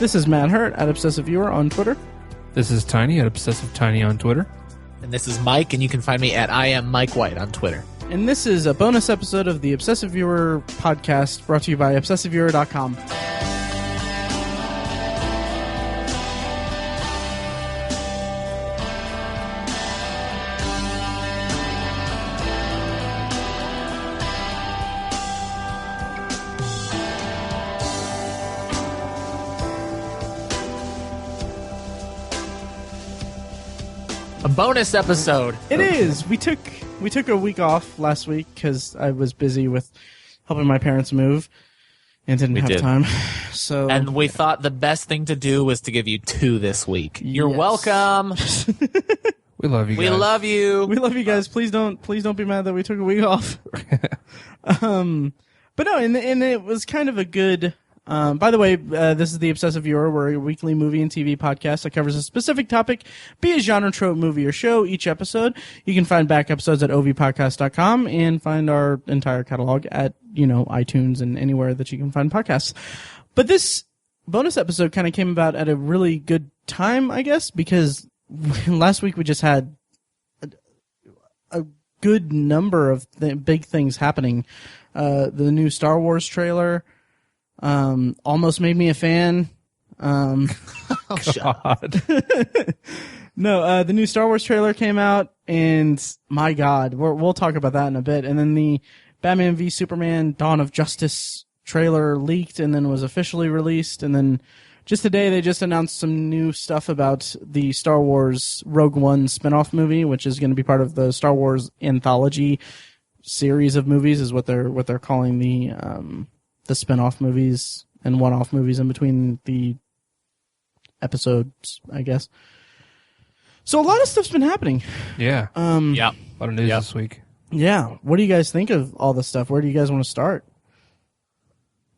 This is Matt Hurt at Obsessive Viewer on Twitter. This is Tiny at Obsessive Tiny on Twitter. And this is Mike, and you can find me at I am Mike White on Twitter. And this is a bonus episode of the Obsessive Viewer podcast brought to you by ObsessiveViewer.com. A bonus episode. It is. We took a week off last week because I was busy with helping my parents move and didn't have time. So, and we thought the best thing to do was to give you 2 this week. You're welcome. We love you guys. We love you. We love you guys. Please don't be mad that we took a week off. But no, and it was kind of a good. By the way, this is the Obsessive Viewer. We're a weekly movie and TV podcast that covers a specific topic, be it genre, trope, movie, or show each episode. You can find back episodes at ovpodcast.com and find our entire catalog at, iTunes and anywhere that you can find podcasts. But this bonus episode kind of came about at a really good time, I guess, because last week we just had a good number of big things happening. The new Star Wars trailer almost made me a fan. God. No, the new Star Wars trailer came out, and my God, we'll talk about that in a bit. And then the Batman v Superman: Dawn of Justice trailer leaked and then was officially released. And then just today, they just announced some new stuff about the Star Wars Rogue One spinoff movie, which is going to be part of the Star Wars Anthology series of movies, is what they're calling the spin-off movies and one-off movies in between the episodes, I guess. So a lot of stuff's been happening. Yeah. Yeah. A lot of news this week. Yeah. What do you guys think of all this stuff? Where do you guys want to start?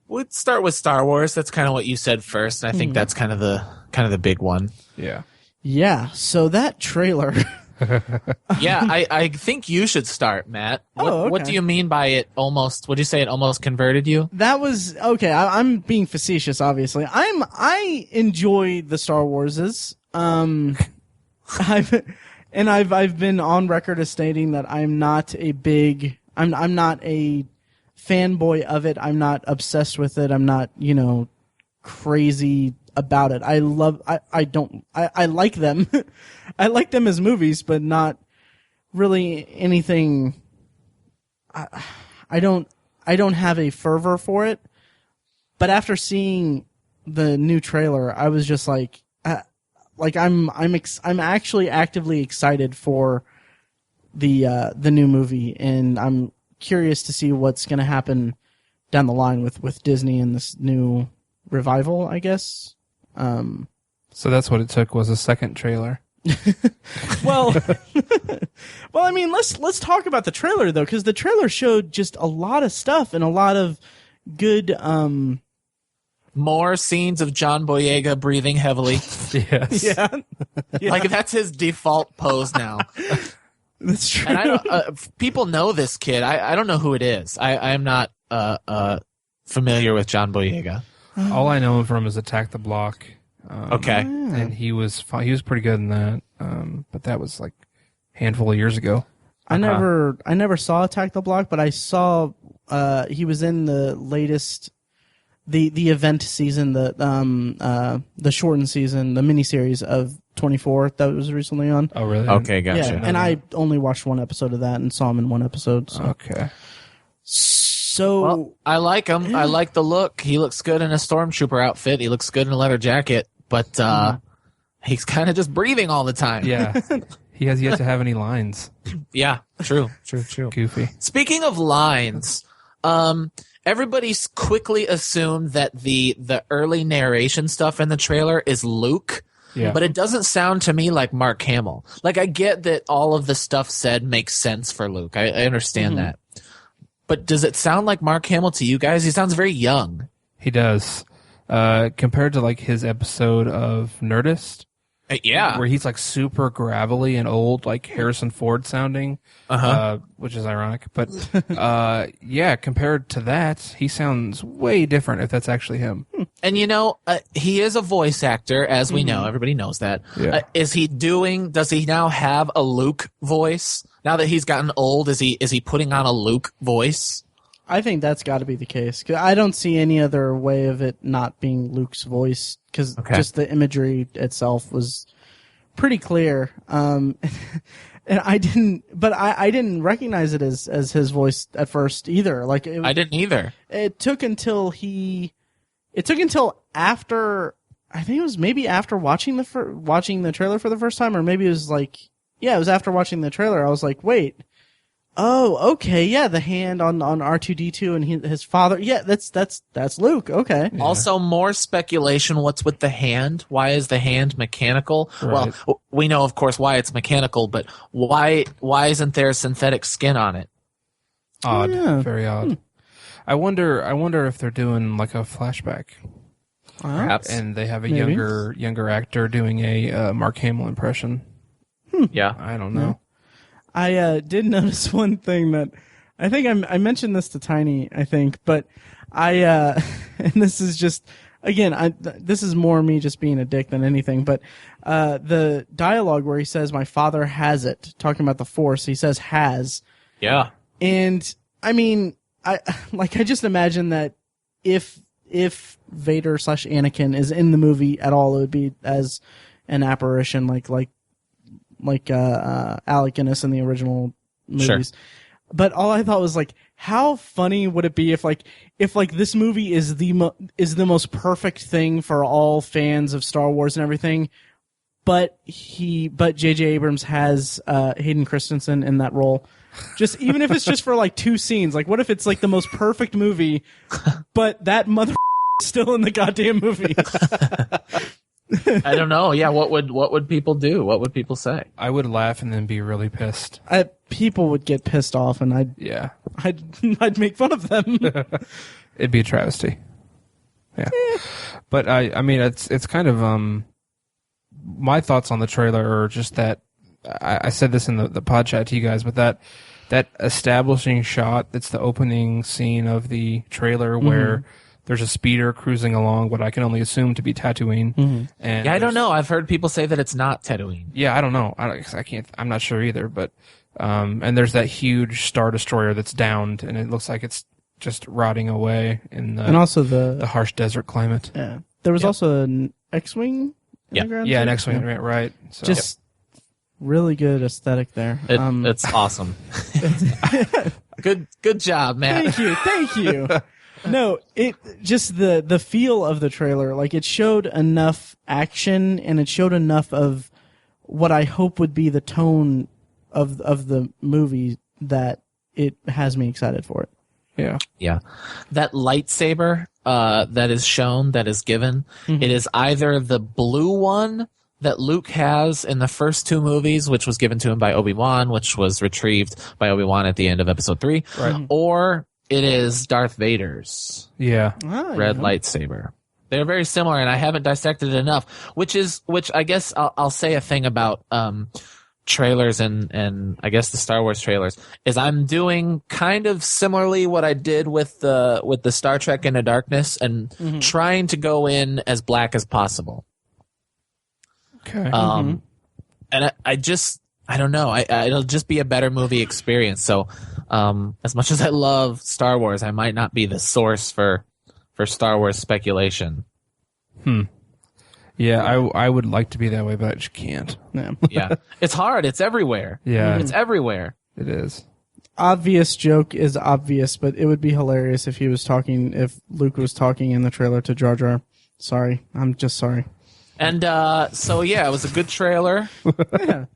We'll start with Star Wars. That's kind of what you said first, and I think that's kind of the big one. Yeah. Yeah. So that trailer. Yeah, I think you should start, Matt. Okay. What do you mean by it almost? Would you say it almost converted you? That was okay. I'm being facetious, obviously. I enjoy the Star Warses. I've been on record as stating that I'm not a fanboy of it. I'm not obsessed with it. I'm not, crazy about it. I like them. I like them as movies, but not really anything. I don't have a fervor for it. But after seeing the new trailer, I was just like I'm actually actively excited for the new movie, and I'm curious to see what's going to happen down the line with Disney and this new revival, I guess. So that's what it took, was a second trailer. Well, I mean, let's talk about the trailer though, because the trailer showed just a lot of stuff and a lot of good. More scenes of John Boyega breathing heavily. Yes. Yeah. Like that's his default pose now. That's true. And I don't. People know this kid. I don't know who it is. I am not familiar with John Boyega. All I know him from is Attack the Block. Okay. And he was pretty good in that. But that was like a handful of years ago. I never saw Attack the Block, but I saw he was in the latest the event season, the shortened season, the miniseries of 24 that was recently on. Oh, really? Okay, gotcha. Yeah, and I only watched one episode of that and saw him in one episode. So. Okay. So well, I like him. I like the look. He looks good in a stormtrooper outfit. He looks good in a leather jacket, but he's kind of just breathing all the time. Yeah. He has yet to have any lines. Yeah, true. Goofy. Speaking of lines, everybody's quickly assumed that the early narration stuff in the trailer is Luke. Yeah. But it doesn't sound to me like Mark Hamill. Like, I get that all of the stuff said makes sense for Luke. I understand that. But does it sound like Mark Hamill to you guys? He sounds very young. He does. Compared to like his episode of Nerdist, Yeah. where he's like super gravelly and old, like Harrison Ford sounding, which is ironic. But yeah, compared to that, he sounds way different if that's actually him. And he is a voice actor, as we know. Everybody knows that. Yeah. Does he now have a Luke voice? Now that he's gotten old, is he putting on a Luke voice? I think that's got to be the case. 'Cause I don't see any other way of it not being Luke's voice, because just the imagery itself was pretty clear. And I didn't recognize it as his voice at first either. Like I didn't either. It took until after, I think it was maybe after watching the trailer for the first time, or maybe it was like, yeah, it was after watching the trailer. I was like, wait. Oh, okay, yeah, the hand on R2-D2 and his father. Yeah, that's Luke. Okay. Yeah. Also, more speculation. What's with the hand? Why is the hand mechanical? Right. Well, we know, of course, why it's mechanical, but why isn't there synthetic skin on it? Odd, yeah. Very odd. I wonder if they're doing like a flashback, Perhaps, and they have a Maybe. younger actor doing a Mark Hamill impression. Yeah, I don't know. I did notice one thing that I think I mentioned this to Tiny, I think, but and this is just, again, this is more me just being a dick than anything, but the dialogue where he says, "My father has it," talking about the Force, he says "has." Yeah. And I mean, I just imagine that if Vader / Anakin is in the movie at all, it would be as an apparition, like Alec Guinness in the original movies. Sure. But all I thought was like, how funny would it be if this movie is the most perfect thing for all fans of Star Wars and everything, but J.J. Abrams has Hayden Christensen in that role. Just even if it's just for like 2 scenes, like what if it's like the most perfect movie, but that mother still in the goddamn movie? I don't know. Yeah, what would people do? What would people say? I would laugh and then be really pissed. People would get pissed off, and I'd make fun of them. It'd be a travesty. Yeah, but I mean, it's kind of my thoughts on the trailer are just that I said this in the pod chat to you guys, but that establishing shot that's the opening scene of the trailer where there's a speeder cruising along what I can only assume to be Tatooine. And Yeah, I don't know. I've heard people say that it's not Tatooine. Yeah, I don't know. I can't. I'm not sure either. But and there's that huge Star Destroyer that's downed, and it looks like it's just rotting away in the And also the harsh desert climate. yeah, there was also an X-wing. In the ground Yeah, too? an X-wing, right? So. Just really good aesthetic there. It's awesome. Good job, Matt. Thank you. No, it just the feel of the trailer, like it showed enough action and it showed enough of what I hope would be the tone of the movie that it has me excited for it. Yeah. Yeah. That lightsaber that is shown, that is given, it is either the blue one that Luke has in the first 2 movies, which was given to him by Obi-Wan, which was retrieved by Obi-Wan at the end of episode 3, Right. or it is Darth Vader's Yeah. red lightsaber. They're very similar, and I haven't dissected it enough, which I guess I'll say a thing about trailers and I guess the Star Wars trailers is I'm doing kind of similarly what I did with the Star Trek Into Darkness and trying to go in as black as possible. Okay. And I don't know. It'll just be a better movie experience. So, as much as I love Star Wars, I might not be the source for Star Wars speculation. Yeah, I would like to be that way, but I just can't. Yeah. Yeah. It's hard. It's everywhere. Yeah. It's everywhere. It is. Obvious joke is obvious, but it would be hilarious if Luke was talking in the trailer to Jar Jar. Sorry. I'm just sorry. And so yeah, it was a good trailer. Yeah.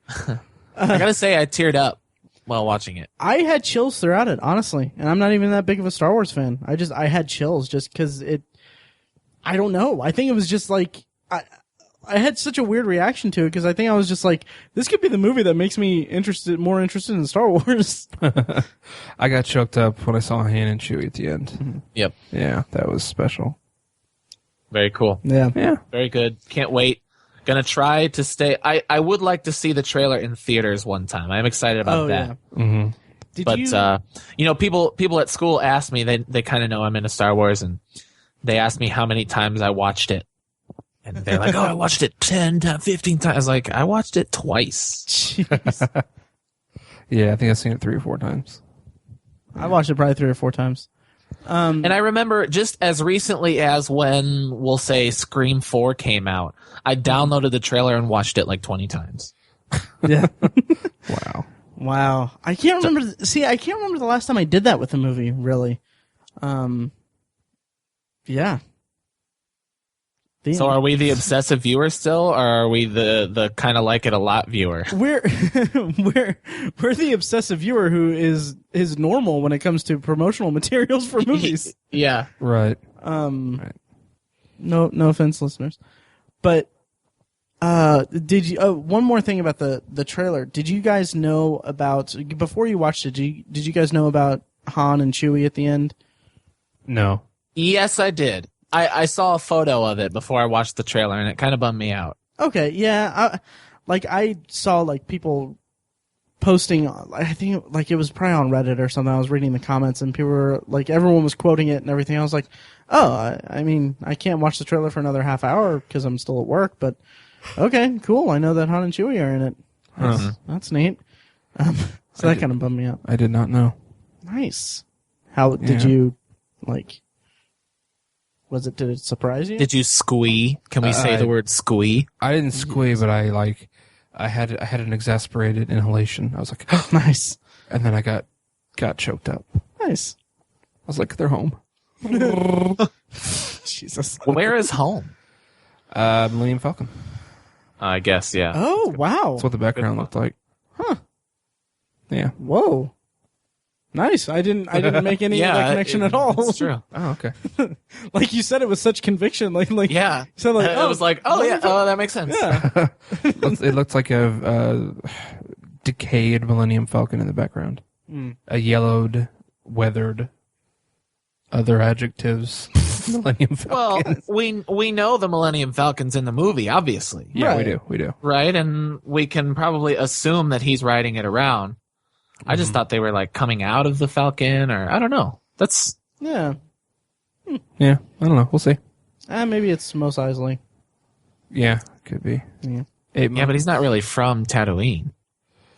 I gotta say, I teared up while watching it. I had chills throughout it, honestly, and I'm not even that big of a Star Wars fan. I had chills just because I don't know. I think it was just like I had such a weird reaction to it because I think I was just like, this could be the movie that makes me more interested in Star Wars. I got choked up when I saw Han and Chewie at the end. Yep. Yeah, that was special. Very cool. Yeah. Yeah. Very good. Can't wait. Gonna try to stay. I would like to see the trailer in theaters one time. I'm excited about that. Yeah. Mm-hmm. But people at school ask me. They kind of know I'm into Star Wars, and they asked me how many times I watched it. And they're like, "Oh, I watched it 10 to 15 times." I was like, "I watched it twice." Jeez. Yeah, I think I've seen it 3 or 4 times. I watched it probably 3 or 4 times. And I remember just as recently as when, we'll say, Scream 4 came out, I downloaded the trailer and watched it like 20 times. Yeah. Wow. Wow. I can't remember. I can't remember the last time I did that with a movie, really. Yeah. So are we the obsessive viewer still, or are we the kind of like it a lot viewer? We're we're the obsessive viewer who is normal when it comes to promotional materials for movies. Yeah. Right. Right. No offense, listeners, but did you? One more thing about the trailer. Did you guys know about before you watched it? Did you guys know about Han and Chewie at the end? No. Yes, I did. I saw a photo of it before I watched the trailer, and it kind of bummed me out. Okay, yeah. I saw people posting. I think it was probably on Reddit or something. I was reading the comments, and people were everyone was quoting it and everything. I was like, oh, I mean, I can't watch the trailer for another half hour because I'm still at work. But okay, cool. I know that Han and Chewie are in it. That's neat. So that kind of bummed me out. I did not know. Nice. How did you did it surprise you? Did you squee? Can we say the word squee? I didn't squee, but I had an exasperated inhalation. I was like, Nice. and then I got choked up. Nice. I was like, they're home. Jesus. Where is home? Millennium Falcon. I guess, yeah. Oh, wow. That's what the background looked like. Huh. Yeah. Whoa. Nice. I didn't make any of that connection at all. That's true. Oh, okay. Like you said it with such conviction. Yeah. So It was like, oh yeah, that makes sense. Yeah. It looked like a decayed Millennium Falcon in the background. A yellowed, weathered, other adjectives. Millennium Falcon. Well, we know the Millennium Falcon's in the movie, obviously. Yeah, Right. we do. Right? And we can probably assume that he's riding it around. I just thought they were coming out of the Falcon, or I don't know. That's Yeah. Yeah, I don't know. We'll see. Maybe it's Mos Eisley. Yeah, could be. Yeah. yeah, but he's not really from Tatooine.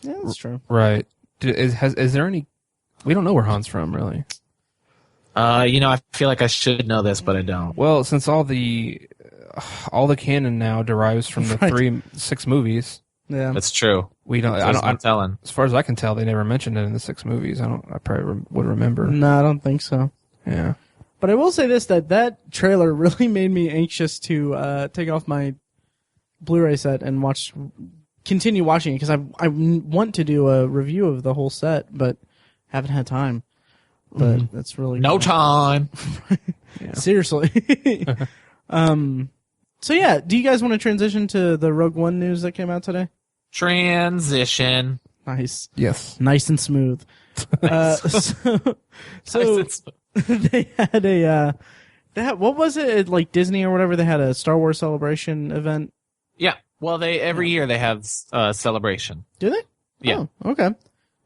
Yeah, that's true. Right. Is there any? We don't know where Han's from, really. I feel like I should know this, but I don't. Well, since all the canon now derives from the 6 movies. Yeah. That's true. We don't. I'm telling. As far as I can tell, they never mentioned it in the 6 movies. I probably would remember. No, I don't think so. Yeah. But I will say this, that trailer really made me anxious to take off my Blu-ray set and continue watching it, because I want to do a review of the whole set, but haven't had time. But that's really no time. Seriously. So yeah, do you guys want to transition to the Rogue One news that came out today? Transition. Nice. Yes. Nice and smooth. So they had what was it, like Disney or whatever, they had a Star Wars Celebration event? Yeah. Well, every year they have Celebration. Do they? Yeah. Oh, okay.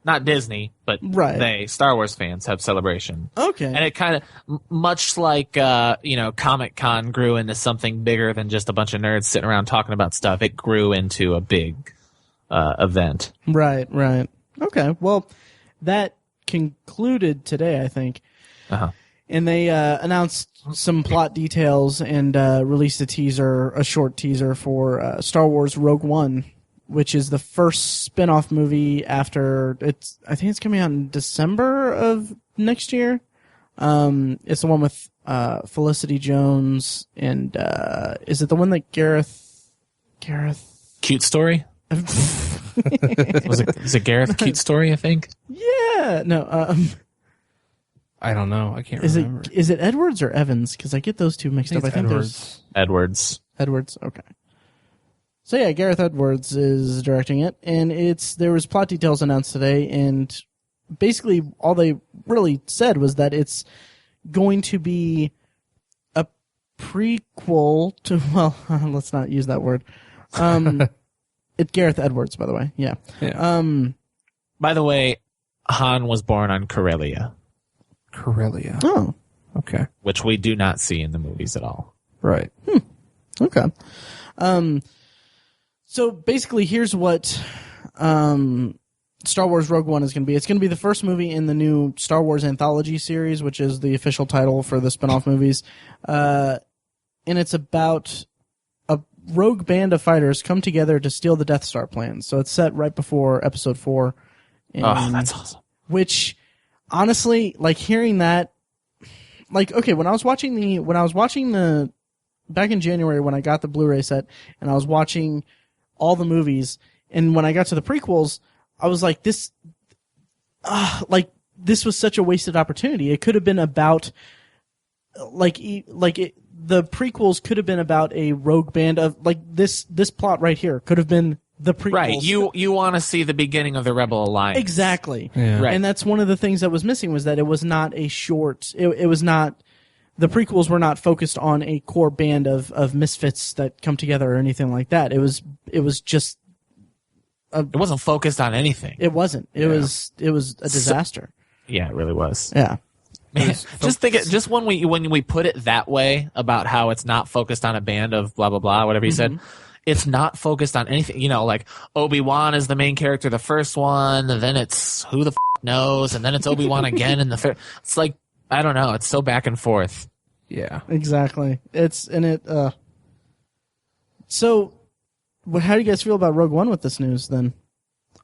Not Disney, but Right. Star Wars fans have Celebration. Okay. And it kind of, much like, Comic-Con grew into something bigger than just a bunch of nerds sitting around talking about stuff. It grew into a big event. Right. Okay. Well, that concluded today, I think. Uh-huh. And they announced some plot details and released a short teaser for Star Wars Rogue One, which is the first spin-off movie after I think it's coming out in December of next year. It's the one with Felicity Jones and is it the one that Gareth Cute Story? Is it Gareth Cute Story, I think? Yeah. No, I don't know. I can't is remember. Is it Edwards or Evans? Because I get those two mixed up. I think there's Edwards. Okay. So yeah, Gareth Edwards is directing it, and there was plot details announced today, and basically all they really said was that it's going to be a prequel to, well, let's not use that word. It's Gareth Edwards, by the way. Yeah. By the way, Han was born on Corellia. Corellia. Oh, Okay. Which we do not see in the movies at all. Right. okay. So basically, here's what Star Wars Rogue One is going to be. It's going to be the first movie in the new Star Wars Anthology series, which is the official title for the spin-off movies. And it's about a rogue band of fighters come together to steal the Death Star plans. So it's set right before Episode 4. Oh, that's awesome. Which, honestly, like hearing that, like, okay, when I was watching the back in January when I got the Blu-ray set and I was watching all the movies, and when I got to the prequels, I was like, this was such a wasted opportunity. It could have been about, the prequels could have been about a rogue band of, like, this plot right here could have been the prequels. Right. You want to see the beginning of the Rebel Alliance. Exactly. Yeah. Right. And that's one of the things that was missing, was that it was not a short, it was not, the prequels were not focused on a core band of misfits that come together or anything like that. It was just, It wasn't focused on anything. it wasn't. It was a disaster. Yeah, it really was. Yeah. Man, just when we put it that way about how it's not focused on a band of blah blah blah, whatever you said, it's not focused on anything. You know, like Obi-Wan is the main character, the first one, and then it's who the knows, and then it's Obi-Wan again in the third. It's like, I don't know. It's so back and forth. Yeah. Exactly. So, how do you guys feel about Rogue One with this news then?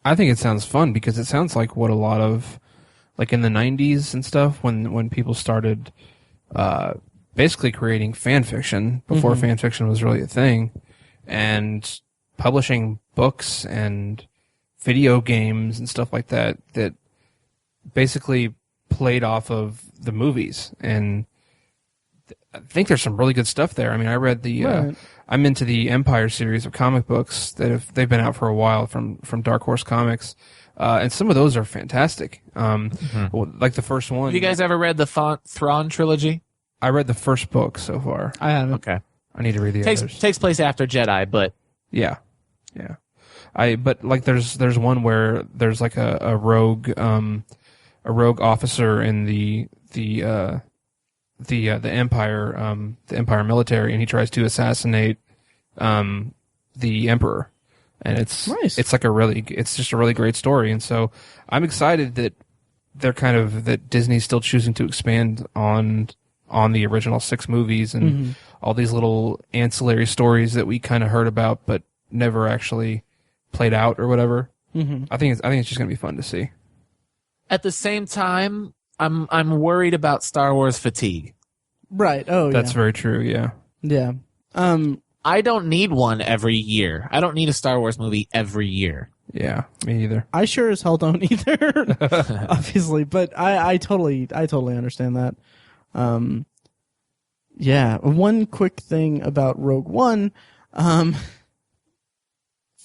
I think it sounds fun because it sounds like what a lot of, like in the 90s and stuff, when people started basically creating fan fiction before fan fiction was really a thing, and publishing books and video games and stuff like that basically played off of the movies. And I think there's some really good stuff there. I mean, I read Right. I'm into the Empire series of comic books they've been out for a while from Dark Horse Comics. And some of those are fantastic. Like the first one. Have you guys ever read the Thrawn trilogy? I read the first book so far. I haven't. Okay. I need to read the others. Takes place after Jedi, but Yeah. But like there's one where there's like a rogue officer in the Empire military, and he tries to assassinate the Emperor. And it's Nice. it's just a really great story. And so I'm excited that that Disney's still choosing to expand on the original 6 movies and all these little ancillary stories that we kind of heard about but never actually played out or whatever. I think it's just gonna be fun to see. at the same time, I'm worried about Star Wars fatigue. Right. Oh, That's yeah. very true. Yeah. Yeah. I don't need one every year. I don't need a Star Wars movie every year. Yeah. Me either. I sure as hell don't either, obviously, but I totally understand that. Yeah. One quick thing about Rogue One,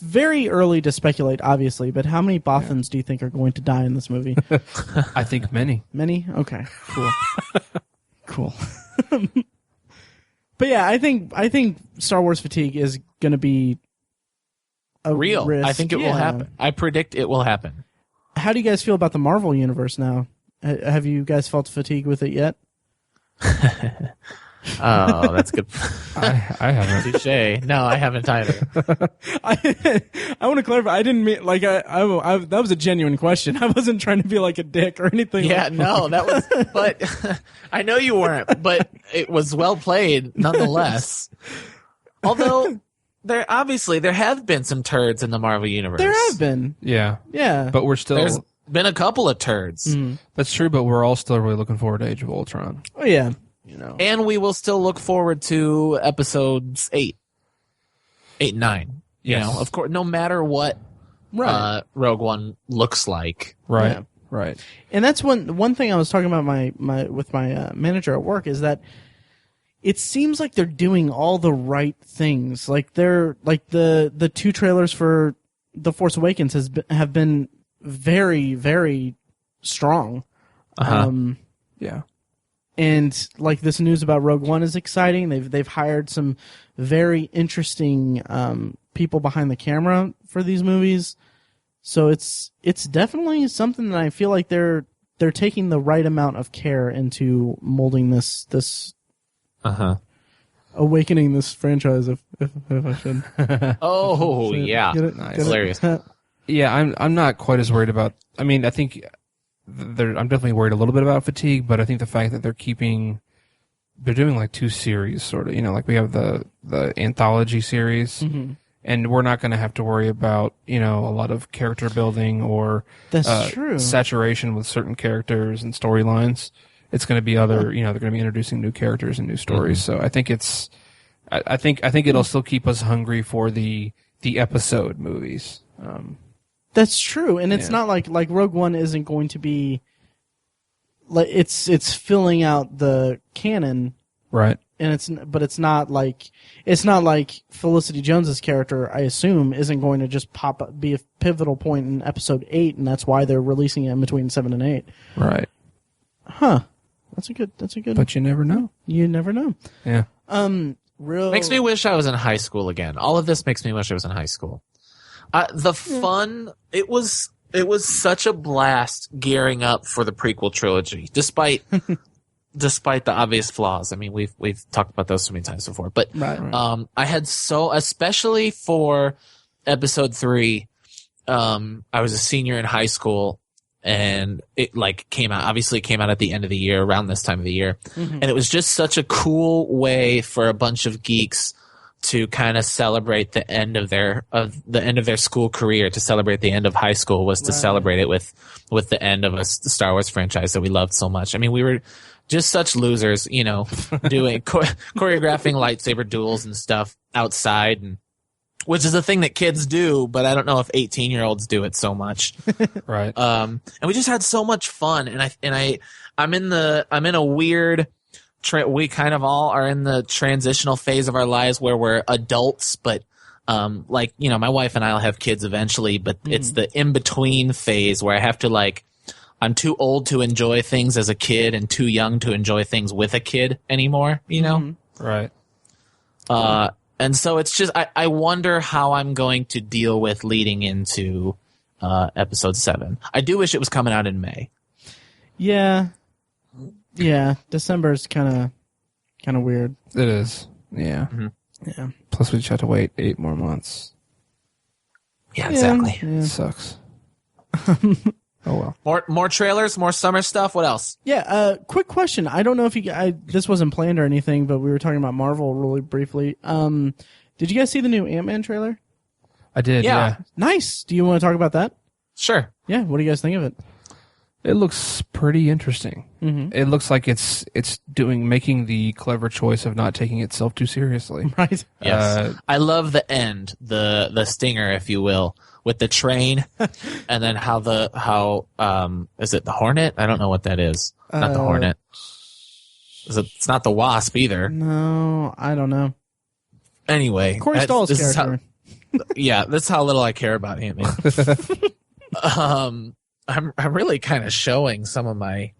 very early to speculate, obviously, but how many Bothans do you think are going to die in this movie? I think many. Many? Okay. Cool. Cool. But yeah, I think Star Wars fatigue is going to be a Real. risk. I think it will happen. I predict it will happen. How do you guys feel about the Marvel universe now? Have you guys felt fatigue with it yet? Oh, that's good. I haven't. Touche. No, I haven't either. I want to clarify. I didn't mean like I that was a genuine question. I wasn't trying to be like a dick or anything. Yeah, like no, that was. But I know you weren't. But it was well played, nonetheless. Although there have been some turds in the Marvel universe. There have been. Yeah. Yeah. But we're still. There's been a couple of turds. That's true, but we're all still really looking forward to Age of Ultron. Oh yeah. You know. And we will still look forward to episodes 8 and 9. You Yes. know, of course, no matter what Rogue One looks like. Right. Yeah. Right. And that's one thing I was talking about with my manager at work is that it seems like they're doing all the right things. Like they're like the 2 trailers for The Force Awakens have been very, very strong. Yeah. And like this news about Rogue One is exciting. They've hired some very interesting people behind the camera for these movies. So it's definitely something that I feel like they're taking the right amount of care into molding this awakening this franchise, if I should. Oh, yeah. Get it? Nice. Get it? Hilarious. Yeah, I'm not quite as worried about. I mean, I think I'm definitely worried a little bit about fatigue, but I think the fact that they're doing like 2 series, sort of. Like we have the anthology series, and we're not going to have to worry about a lot of character building or That's true. saturation with certain characters and storylines. It's going to be other, they're going to be introducing new characters and new stories. So I think I think it'll still keep us hungry for the episode movies. That's true, and it's not like Rogue One isn't going to be like it's filling out the canon, Right. and it's not like Felicity Jones's character, I assume, isn't going to just be a pivotal point in episode 8, and that's why they're releasing it in between 7 and 8. Right. Huh. That's a good. But you never know. You never know. Yeah. Makes me wish I was in high school again. All of this makes me wish I was in high school. The fun, it was such a blast gearing up for the prequel trilogy, despite the obvious flaws. I mean, we've talked about those so many times before, but Right. I had especially for episode 3, I was a senior in high school, and it came out at the end of the year, around this time of the year, and it was just such a cool way for a bunch of geeks to kind of celebrate the end of their school career, to celebrate the end of high school, was to celebrate it with the end of the Star Wars franchise that we loved so much. I mean, we were just such losers, doing choreographing lightsaber duels and stuff outside, and which is a thing that kids do, but I don't know if 18-year-olds do it so much. Right. And we just had so much fun, and I'm in a weird. We kind of all are in the transitional phase of our lives where we're adults, but my wife and I'll have kids eventually, but it's the in-between phase where I have to I'm too old to enjoy things as a kid and too young to enjoy things with a kid anymore, Right. And so it's just, I wonder how I'm going to deal with leading into episode 7. I do wish it was coming out in May. Yeah. Yeah. December's kind of weird. It is. Yeah. Yeah. Plus, we just have to wait 8 more months. Yeah, exactly. Yeah. It sucks. Oh well. More trailers, more summer stuff. What else? Yeah, quick question. I don't know if this wasn't planned or anything, but we were talking about Marvel really briefly. Did you guys see the new Ant-Man trailer? I did. Yeah. Nice. Do you want to talk about that? Sure. Yeah. What do you guys think of it? It looks pretty interesting. It looks like it's making the clever choice of not taking itself too seriously. Right. Yes. I love the end, the stinger, if you will, with the train, and then how is it the Hornet? I don't know what that is. Not the Hornet. It's not the Wasp either. No, I don't know. Anyway, Corey Stoll's character. That's how little I care about Ant-Man. I'm really kind of showing some of my.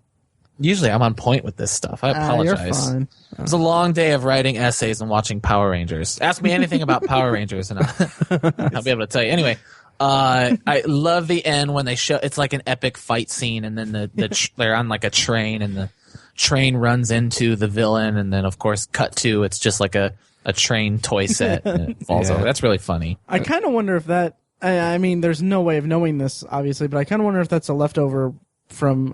Usually, I'm on point with this stuff. I apologize. You're fine. It was a long day of writing essays and watching Power Rangers. Ask me anything about Power Rangers, and I'll be able to tell you. Anyway, I love the end when they show. It's like an epic fight scene, and then they're on like a train, and the train runs into the villain, and then of course, cut to it's just like a train toy set, and it falls over. That's really funny. I kind of wonder if that. I mean, there's no way of knowing this, obviously, but I kind of wonder if that's a leftover from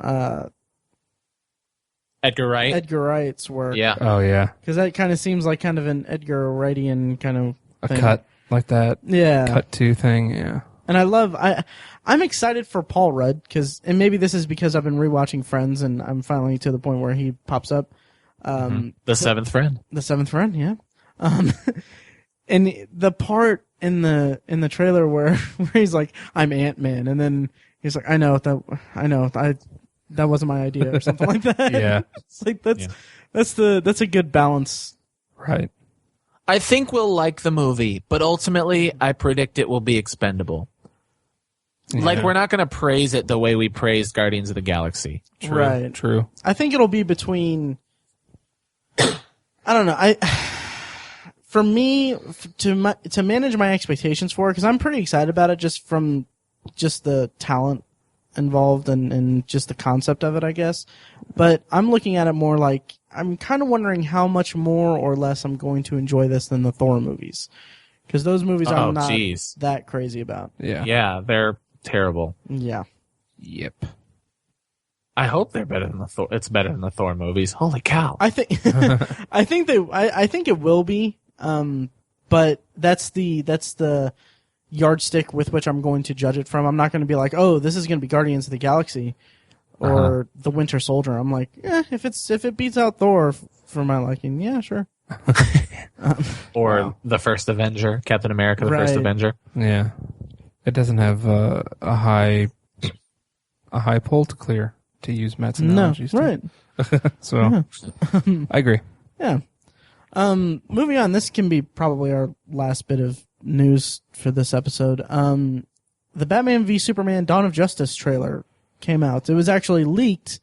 Edgar Wright. Edgar Wright's work. Yeah. Oh yeah. Because that kind of seems like kind of an Edgar Wrightian kind of thing. A cut like that. Yeah. Cut to thing. Yeah. And I'm excited for Paul Rudd and maybe this is because I've been rewatching Friends and I'm finally to the point where he pops up. The seventh friend. The seventh friend, yeah. And the part in the trailer where he's like, "I'm Ant-Man," and then he's like, "I know, that wasn't my idea," or something like that. Yeah. It's like that's a good balance. Right. I think we'll like the movie, but ultimately, I predict it will be expendable. Yeah. We're not going to praise it the way we praised Guardians of the Galaxy. True. Right. True. I think it'll be between. I don't know. for me to manage my expectations for it, because I'm pretty excited about it just from just the talent involved and just the concept of it, I guess. But I'm looking at it more like I'm kind of wondering how much more or less I'm going to enjoy this than the Thor movies, because those movies I'm not that crazy about. Yeah, they're terrible. Yeah. Yep. I hope they're better than the Thor. It's better than the Thor movies. Holy cow! I think I think it will be. But that's the yardstick with which I'm going to judge it from. I'm not going to be like, oh, this is going to be Guardians of the Galaxy or The Winter Soldier. I'm like, if it beats out Thor for my liking, yeah, sure. Or the first Avenger, Captain America, the first Avenger. Yeah, it doesn't have a high pole to clear, to use Matt's analogies. No, right. So I agree. Yeah. Moving on, this can be probably our last bit of news for this episode. The Batman v Superman Dawn of Justice trailer came out. It was actually leaked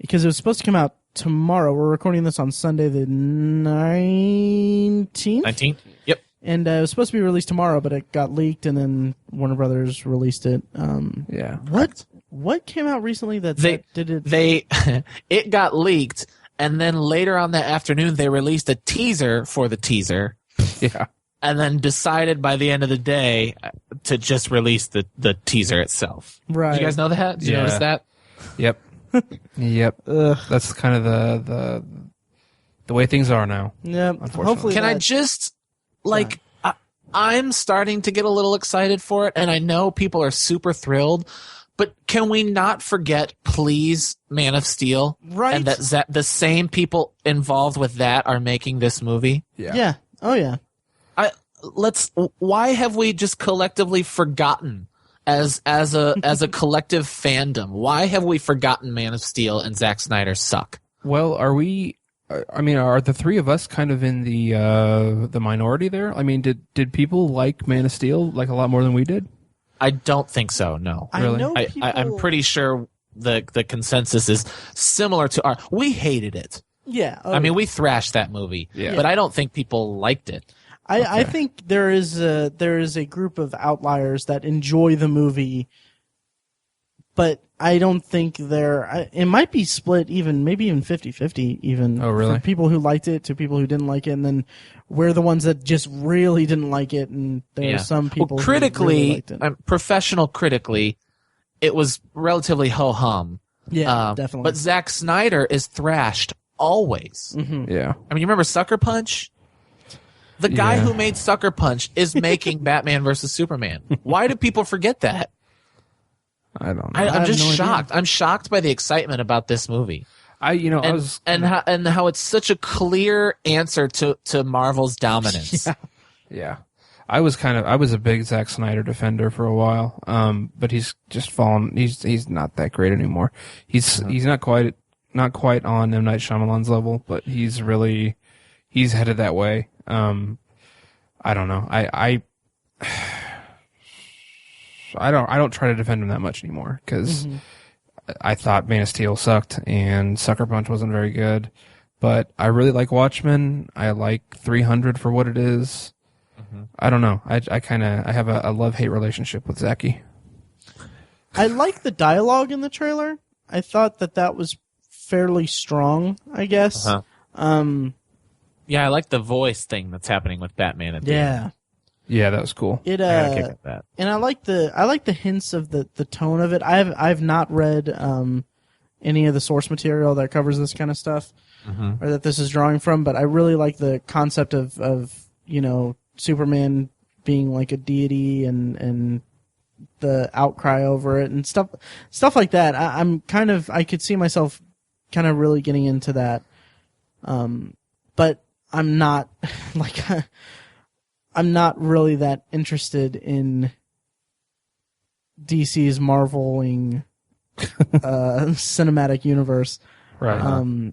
because it was supposed to come out tomorrow. We're recording this on Sunday the 19th. 19th? Yep. And it was supposed to be released tomorrow, but it got leaked, and then Warner Brothers released it. Yeah. What came out recently that did it? It got leaked, and then later on that afternoon, they released a teaser for the teaser. Yeah. And then decided by the end of the day to just release the teaser itself. Right. Did you guys know that? Did you notice that? Yep. Yep. That's kind of the way things are now. Yep. Hopefully, can I just I'm starting to get a little excited for it, and I know people are super thrilled. But can we not forget, please, Man of Steel? Right. And that the same people involved with that are making this movie? Yeah. Yeah. Oh, yeah. Why have we just collectively forgotten as a collective fandom? Why have we forgotten Man of Steel and Zack Snyder suck? Well, are the three of us kind of in the minority there? I mean, did people like Man of Steel like a lot more than we did? I don't think so. No, really. I'm pretty sure the consensus is similar to we hated it. Yeah. I mean, we thrashed that movie. Yeah. But I don't think people liked it. I think there is a group of outliers that enjoy the movie, but I don't think it might be split maybe even 50-50 even. Oh, really? For people who liked it to people who didn't like it, and then we're the ones that just really didn't like it, and there are some people who really liked it. Professional critically, it was relatively ho-hum. Yeah, definitely. But Zack Snyder is thrashed always. Mm-hmm. Yeah. I mean, you remember Sucker Punch? The guy who made Sucker Punch is making Batman versus Superman. Why do people forget that? I don't know. I'm just shocked. Idea. I'm shocked by the excitement about this movie. I was how it's such a clear answer to Marvel's dominance. Yeah. I was a big Zack Snyder defender for a while. But he's just fallen. He's not that great anymore. He's not quite on M. Night Shyamalan's level, but he's headed that way. I don't know. I don't try to defend him that much anymore because I thought Man of Steel sucked and Sucker Punch wasn't very good, but I really like Watchmen. I like 300 for what it is. I don't know. I have a love-hate relationship with Zachy. I like the dialogue in the trailer. I thought that was fairly strong, I guess. Yeah, I like the voice thing that's happening with Batman at the end. Yeah, that was cool. I gotta kick at that. And I like the hints of the tone of it. I've not read any of the source material that covers this kind of stuff, or that this is drawing from, but I really like the concept of Superman being like a deity and the outcry over it and stuff like that. I could see myself kind of really getting into that. But I'm not I'm not really that interested in DC's marveling cinematic universe. Right.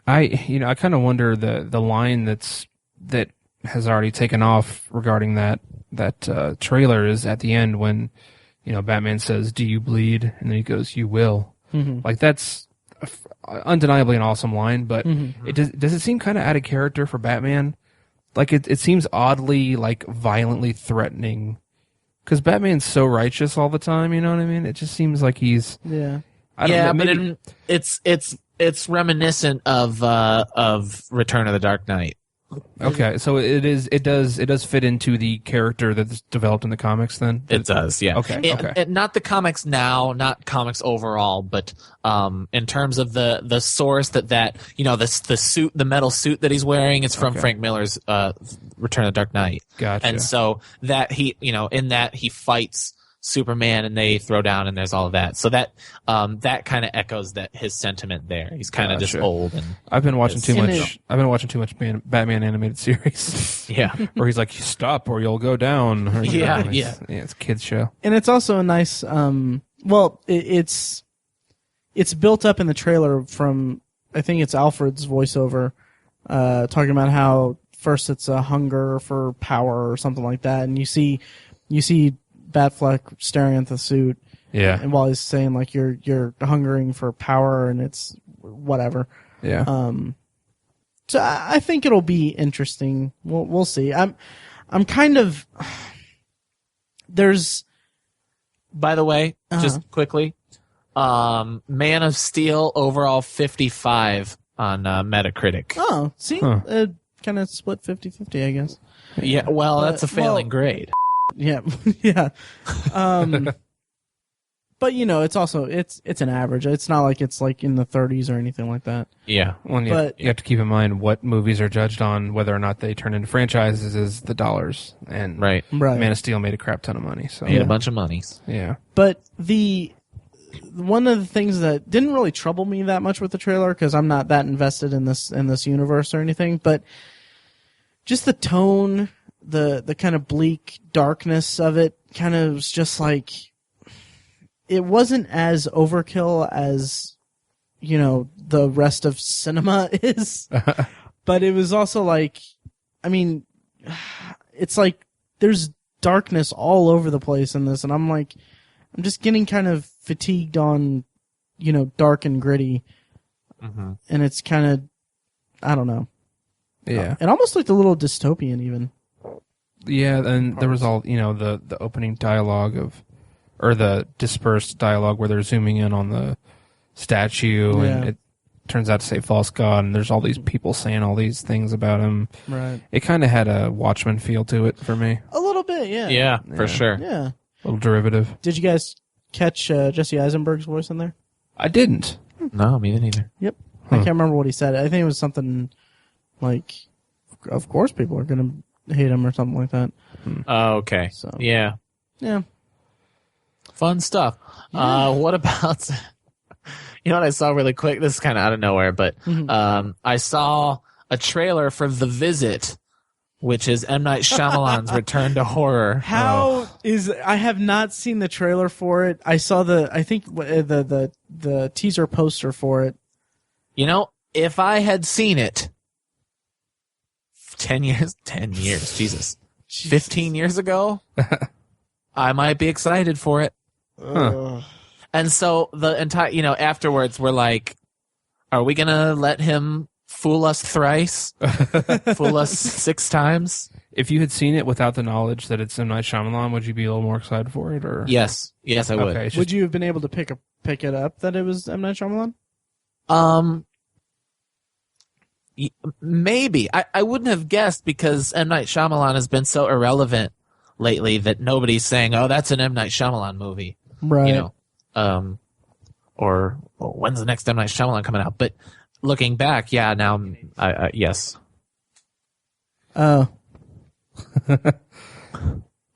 I kind of wonder the line that has already taken off regarding that trailer is at the end when Batman says, "Do you bleed?" and then he goes, "You will." Like that's undeniably an awesome line, but does it seem kind of out of character for Batman like it seems oddly like violently threatening. Because Batman's so righteous all the time, you know what I mean? It just seems like he's I don't know, maybe, but it's reminiscent of Return of the Dark Knight. okay, so it does fit into the character that's developed in the comics. Then it does, yeah. Okay. Not the comics now, not comics overall, but in terms of the source that the suit, the metal suit that he's wearing, it's from Frank Miller's Return of the Dark Knight. Gotcha. And so that in that he fights Superman and they throw down and there's all of that. So that kind of echoes that his sentiment there. He's kind of just old. And I've been watching too much. I've been watching too much Batman animated series. Yeah, where he's like, "Stop, or you'll go down." Or, yeah. It's a kids show, and it's also a nice. It's built up in the trailer from I think it's Alfred's voiceover, talking about how first it's a hunger for power or something like that, and you see Batfleck staring at the suit, and while he's saying like you're hungering for power and it's whatever, so I think it'll be interesting. We'll see. I'm kind of there's. By the way, just quickly, Man of Steel overall 55 on Metacritic. Oh, see, kind of split 50-50, I guess. Yeah, well, that's a failing grade. Yeah, yeah. But it's also it's an average. It's not like it's like in the 30s or anything like that. Yeah. Well, you have to keep in mind what movies are judged on whether or not they turn into franchises is the dollars. And right. Man of Steel made a crap ton of money. So made a bunch of monies. Yeah. But one of the things that didn't really trouble me that much with the trailer, because I'm not that invested in this universe or anything, but just the tone, the kind of bleak darkness of it kind of was just like, it wasn't as overkill as, the rest of cinema is, but it was also like, I mean, it's like there's darkness all over the place in this, and I'm like, I'm just getting kind of fatigued on, dark and gritty, and it's kind of, I don't know. Yeah. It almost looked a little dystopian even. Yeah, and there was all, the opening dialogue or the dispersed dialogue where they're zooming in on the statue, and it turns out to say false god, and there's all these people saying all these things about him. Right. It kind of had a Watchmen feel to it for me. A little bit, yeah. Yeah, for sure. Yeah. A little derivative. Did you guys catch Jesse Eisenberg's voice in there? I didn't. No, me neither. Yep. I can't remember what he said. I think it was something like, of course people are going to hate him or something like that. Oh, okay. So. Yeah. Yeah. Fun stuff. Yeah. What about, what I saw really quick? This is kind of out of nowhere, but I saw a trailer for The Visit, which is M. Night Shyamalan's return to horror. I have not seen the trailer for it. I saw the teaser poster for it. If I had seen it 10 years, Jesus. 15 years ago, I might be excited for it. And so the entire, afterwards we're like, are we going to let him fool us thrice? Fool us 6 times? If you had seen it without the knowledge that it's M. Night Shyamalan, would you be a little more excied for it? Or Yes, I would. Okay, would you have been able to pick it up that it was M. Night Shyamalan? Maybe. I wouldn't have guessed because M. Night Shyamalan has been so irrelevant lately that nobody's saying, oh, that's an M. Night Shyamalan movie. Right. Or when's the next M. Night Shyamalan coming out? But looking back, now, yes. Oh.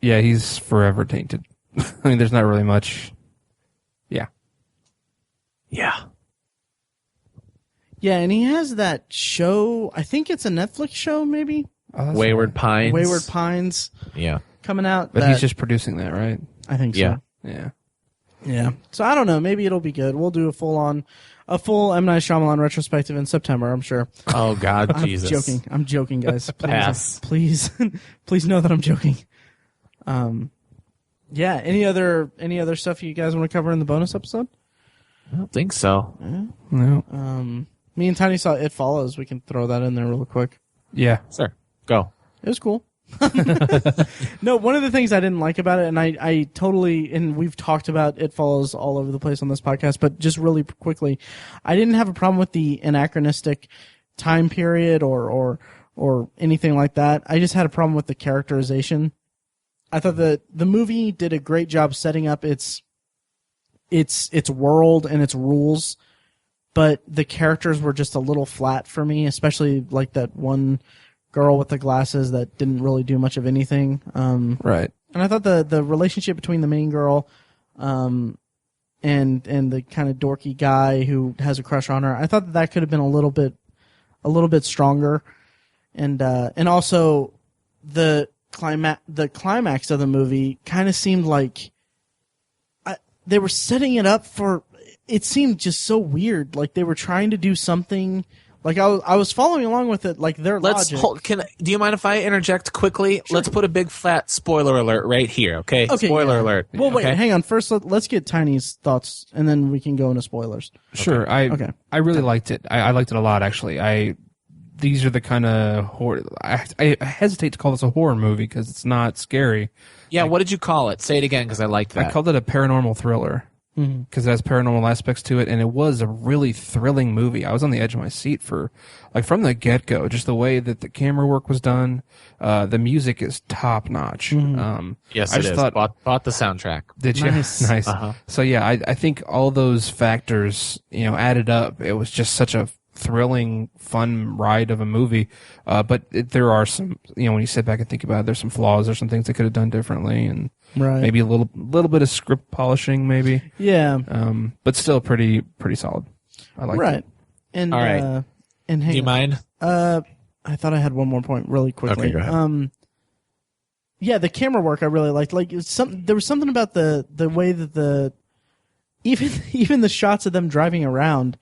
Yeah, he's forever tainted. I mean, there's not really much. Yeah. Yeah. Yeah, and he has that show, I think it's a Netflix show, maybe? Wayward Pines. Wayward Pines. Yeah. Coming out. But he's just producing that, right? I think so. Yeah. Yeah. Yeah. So I don't know. Maybe it'll be good. We'll do a full M. Night Shyamalan retrospective in September, I'm sure. Oh, God, I'm Jesus. I'm joking, guys. Please, Pass. please know that I'm joking. Yeah. Any other stuff you guys want to cover in the bonus episode? I don't think so. No. Me and Tiny saw It Follows. We can throw that in there real quick. Yeah. Sir, go. It was cool. No, one of the things I didn't like about it, and I totally, and we've talked about It Follows all over the place on this podcast, but just really quickly, I didn't have a problem with the anachronistic time period or anything like that. I just had a problem with the characterization. I thought the movie did a great job setting up its world and its rules, but the characters were just a little flat for me, especially like that one girl with the glasses that didn't really do much of anything. Right. And I thought the relationship between the main girl and the kind of dorky guy who has a crush on her, I thought that could have been a little bit stronger. And also the climax of the movie kind of seemed like they were setting it up for, it seemed just so weird. Like they were trying to do something. Like I was following along with it, like their logic. Do you mind if I interject quickly? Sure. Let's put a big fat spoiler alert right here, okay? Spoiler alert. Well, wait, okay? hang on. First, let's get Tiny's thoughts, and then we can go into spoilers. Sure. Okay. I really liked it. I liked it a lot, actually. These are the kind of horror. I hesitate to call this a horror movie because it's not scary. Yeah, what did you call it? Say it again because I liked that. I called it a paranormal thriller. Because it has paranormal aspects to it, and it was a really thrilling movie. I was on the edge of my seat from the get-go, just the way that the camera work was done. The music is top-notch. Yes, it is. Bought the soundtrack. Did you? Nice. Nice. Uh-huh. So yeah, I think all those factors, added up. It was just such a thrilling, fun ride of a movie. But there are some, when you sit back and think about it, there's some flaws. There's some things they could have done differently, and maybe a little bit of script polishing, maybe. Yeah. But still pretty solid. I like it. Right. And all right. And hang Do you mind? I thought I had one more point really quickly. Okay, go ahead. Yeah, the camera work I really liked. Like there was something about the way that even the shots of them driving around,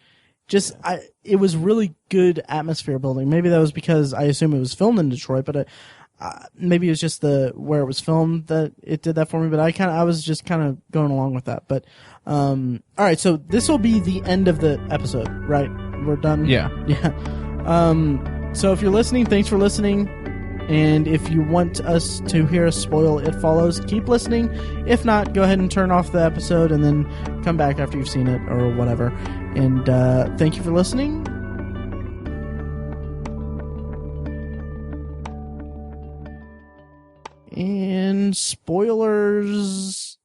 it was really good atmosphere building. Maybe that was because I assume it was filmed in Detroit, but maybe it was just where it was filmed that it did that for me. But I was just kind of going along with that. But all right, so this will be the end of the episode, right? We're done. Yeah. So if you're listening, thanks for listening. And if you want us to hear us spoil It Follows, keep listening. If not, go ahead and turn off the episode and then come back after you've seen it or whatever. And thank you for listening. And spoilers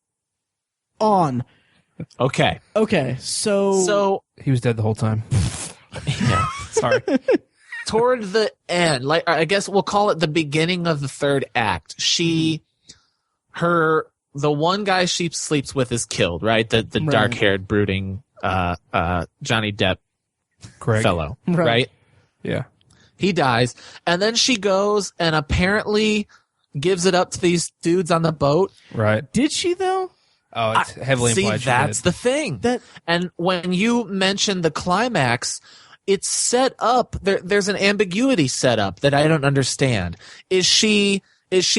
on. Okay. So He was dead the whole time. Yeah. Sorry. Toward the end, like I guess we'll call it the beginning of the third act. The one guy she sleeps with is killed, right? The dark-haired, brooding Johnny Depp Craig. fellow, Right. right? Yeah. He dies, and then she goes and apparently gives it up to these dudes on the boat. Right. did she though? Oh, it's heavily See, implied she that's did. the thing. And when you mention the climax, it's set up. There's an ambiguity set up that I don't understand. Is she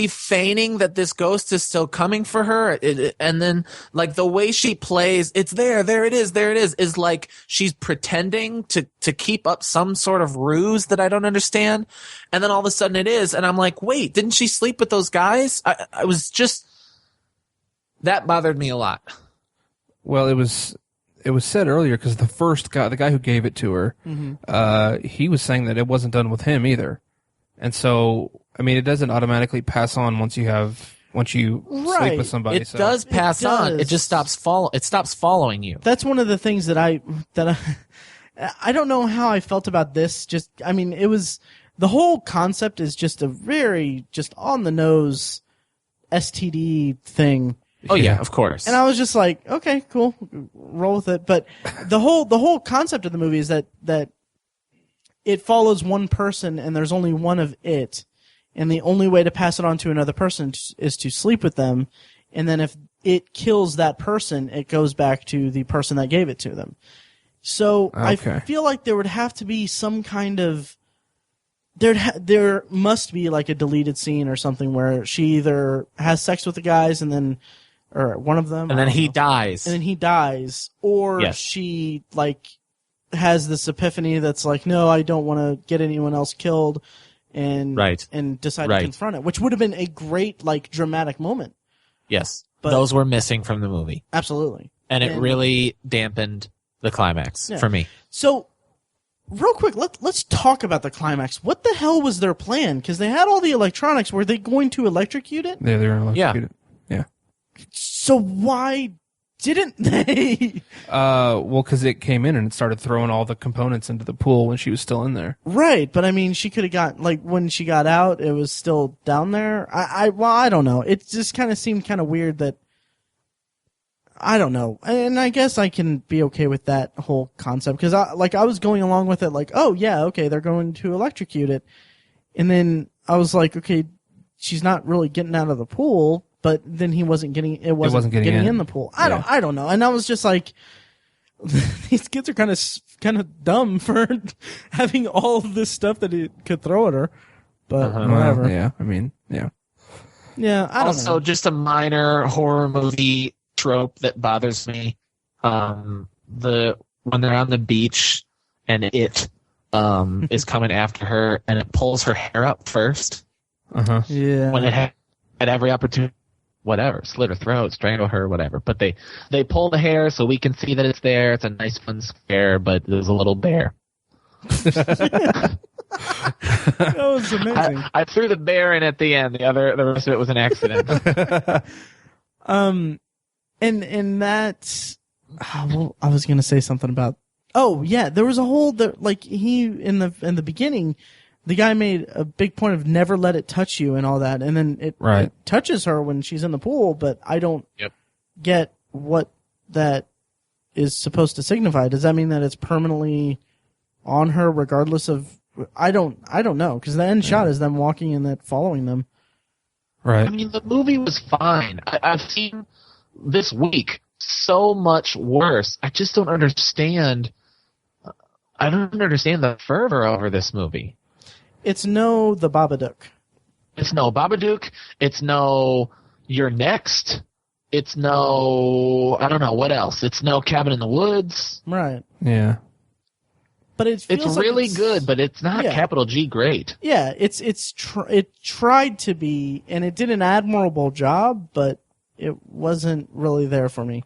feigning that this ghost is still coming for her? And then, like, the way she plays, it's there it is like she's pretending to keep up some sort of ruse that I don't understand. And then all of a sudden it is, and I'm like, wait, didn't she sleep with those guys? I was just, that bothered me a lot. Well, it was said earlier because the first guy, the guy who gave it to her, he was saying that it wasn't done with him either. And so, I mean, it doesn't automatically pass on once you sleep with somebody. It does pass on. It just stops following you. That's one of the things that I don't know how I felt about this. I mean, it was, the whole concept is just a very just on the nose STD thing. Oh yeah, of course. And I was just like, okay, cool, roll with it. But the whole concept of the movie is that it follows one person and there's only one of it, and the only way to pass it on to another person is to sleep with them, and then if it kills that person, it goes back to the person that gave it to them. So Okay. I feel like there would have to be some kind of there must be like a deleted scene or something where she either has sex with the guys and then, or one of them, and then he dies. and then he dies, or Yes. she like has this epiphany that's like, no, I don't want to get anyone else killed, and Right. and decide Right. to confront it, which would have been a great like dramatic moment. Yes. But- Those were missing from the movie. Absolutely. And it really dampened the climax Yeah. for me. So, real quick, let's talk about the climax. What the hell was their plan? Because they had all the electronics. Were they going to electrocute it? Yeah, they're electrocuted. Yeah. So why didn't they? Well, because it came in and it started throwing all the components into the pool when she was still in there. Right, but I mean, she could have got like when she got out, it was still down there. I don't know. It just kind of seemed kind of weird that. I don't know, and I guess I can be okay with that whole concept because I was going along with it, like, oh yeah, okay, they're going to electrocute it, and then I was like, okay, she's not really getting out of the pool, but then he wasn't getting getting in the pool. I don't know, and I was just like, these kids are kind of dumb for having all of this stuff that it could throw at her, but whatever. Yeah, I mean, yeah. Yeah, I don't Also, know. just a minor horror movie trope that bothers me. When they're on the beach and it is coming after her and it pulls her hair up first. Yeah. When it had every opportunity, whatever, slit her throat, strangle her, whatever. But they pull the hair so we can see that it's there. It's a nice fun scare, but there's a little bear. That was amazing. I threw the bear in at the end. The rest of it was an accident. And that's, well, I was gonna say something about. Oh yeah, there was a whole in the beginning, the guy made a big point of never let it touch you and all that, and then it touches her when she's in the pool, but I don't get what that is supposed to signify. Does that mean that it's permanently on her regardless of? I don't know, because the end shot is them walking and that following them. Right. I mean, the movie was fine. I've seen this week so much worse. I just don't understand. I don't understand the fervor over this movie. It's no the Babadook. It's no Babadook. It's no You're Next. It's no, I don't know what else. It's no Cabin in the Woods. Right. Yeah. But it feels like really good, but it's not capital G great. Yeah, it tried to be, and it did an admirable job, but it wasn't really there for me.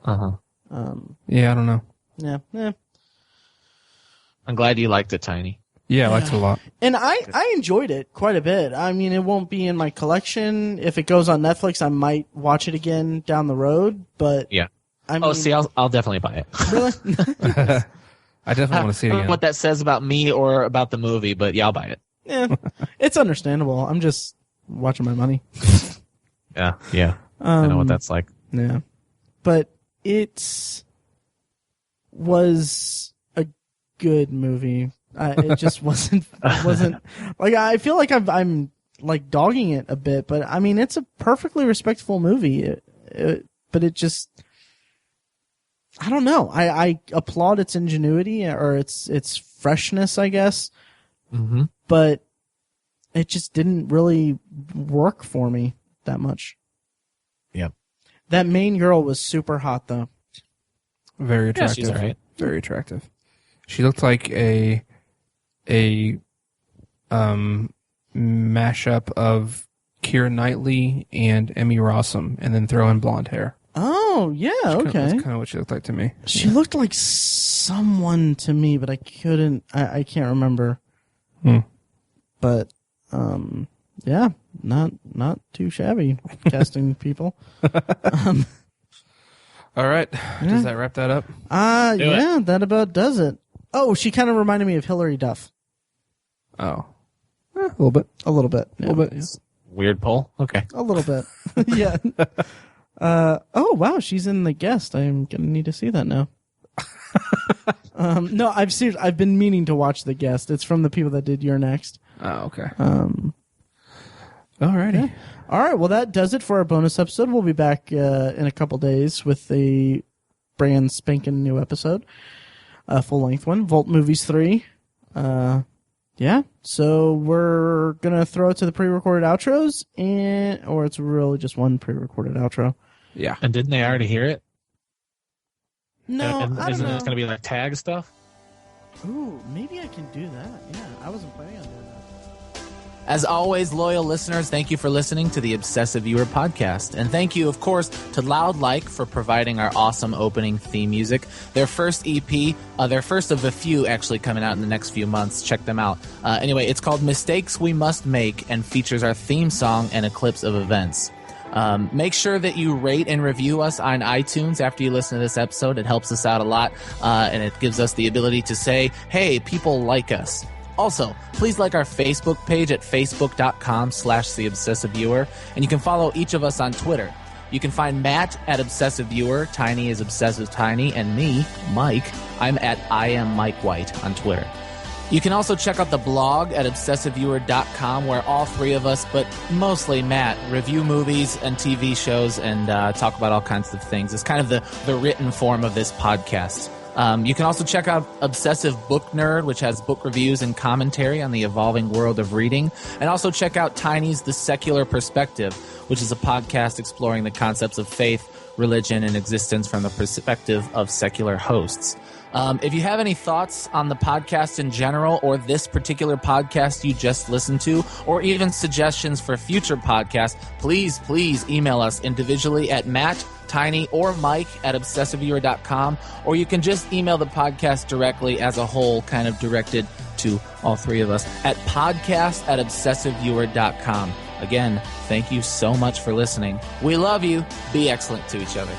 Yeah, I don't know. Yeah. I'm glad you liked it, Tiny. Yeah, I liked it a lot. And I enjoyed it quite a bit. I mean, it won't be in my collection. If it goes on Netflix, I might watch it again down the road, but yeah. I mean, I'll definitely buy it. Really? I definitely want to see it I don't again. know what that says about me or about the movie, but yeah, I'll buy it. Yeah, it's understandable. I'm just watching my money. Yeah. I know what that's like. Yeah, but it was a good movie. It just wasn't like, I feel like I'm like dogging it a bit, but I mean, it's a perfectly respectful movie. But it just, I don't know. I applaud its ingenuity or its freshness, I guess. Mm-hmm. But it just didn't really work for me that much. Yep. That main girl was super hot, though. Very Yeah, attractive. she's all right. Very attractive. She looked like a mashup of Keira Knightley and Emmy Rossum, and then throw in blonde hair. Oh, yeah, okay. That's kind of what she looked like to me. She looked like someone to me, but I can't remember. But, yeah, not too shabby casting people. All right. Does that wrap that up? Yeah, that about does it. Oh, she kind of reminded me of Hilary Duff. Oh. A little bit. A little bit. A little bit. Yeah. Weird poll. Okay. A little bit. Yeah. Oh, wow, she's in The Guest. I'm going to need to see that now. No, I've been meaning to watch The Guest. It's from the people that did You're Next. Oh, okay. Alrighty. Yeah. All right, well, that does it for our bonus episode. We'll be back in a couple days with a brand spanking new episode. A full-length one, Volt Movies 3. Yeah, so we're going to throw it to the pre-recorded outros, or it's really just one pre-recorded outro. Yeah. And didn't they already hear it? No, And I don't isn't know. it going to be like tag stuff? Ooh, maybe I can do that. Yeah, I wasn't planning on doing that. As always, loyal listeners, thank you for listening to the Obsessive Viewer podcast. And thank you, of course, to Loud Like for providing our awesome opening theme music. Their first EP, their first of a few actually coming out in the next few months. Check them out. Anyway, it's called Mistakes We Must Make and features our theme song and a clips of events. Make sure that you rate and review us on iTunes after you listen to this episode. It helps us out a lot, and it gives us the ability to say, hey, people like us. Also, please like our Facebook page at facebook.com/The Obsessive Viewer, and you can follow each of us on Twitter. You can find Matt at Obsessive Viewer, Tiny is Obsessive Tiny, and me, Mike, I'm at I am Mike White on Twitter. You can also check out the blog at obsessiveviewer.com, where all three of us, but mostly Matt, review movies and TV shows and talk about all kinds of things. It's kind of the written form of this podcast. You can also check out Obsessive Book Nerd, which has book reviews and commentary on the evolving world of reading. And also check out Tiny's The Secular Perspective, which is a podcast exploring the concepts of faith, religion, and existence from the perspective of secular hosts. If you have any thoughts on the podcast in general, or this particular podcast you just listened to, or even suggestions for future podcasts, please email us individually at Matt, Tiny, or Mike at obsessiveviewer.com, or you can just email the podcast directly as a whole, kind of directed to all three of us at podcast@obsessiveviewer.com. Again, thank you so much for listening. We love you. Be excellent to each other.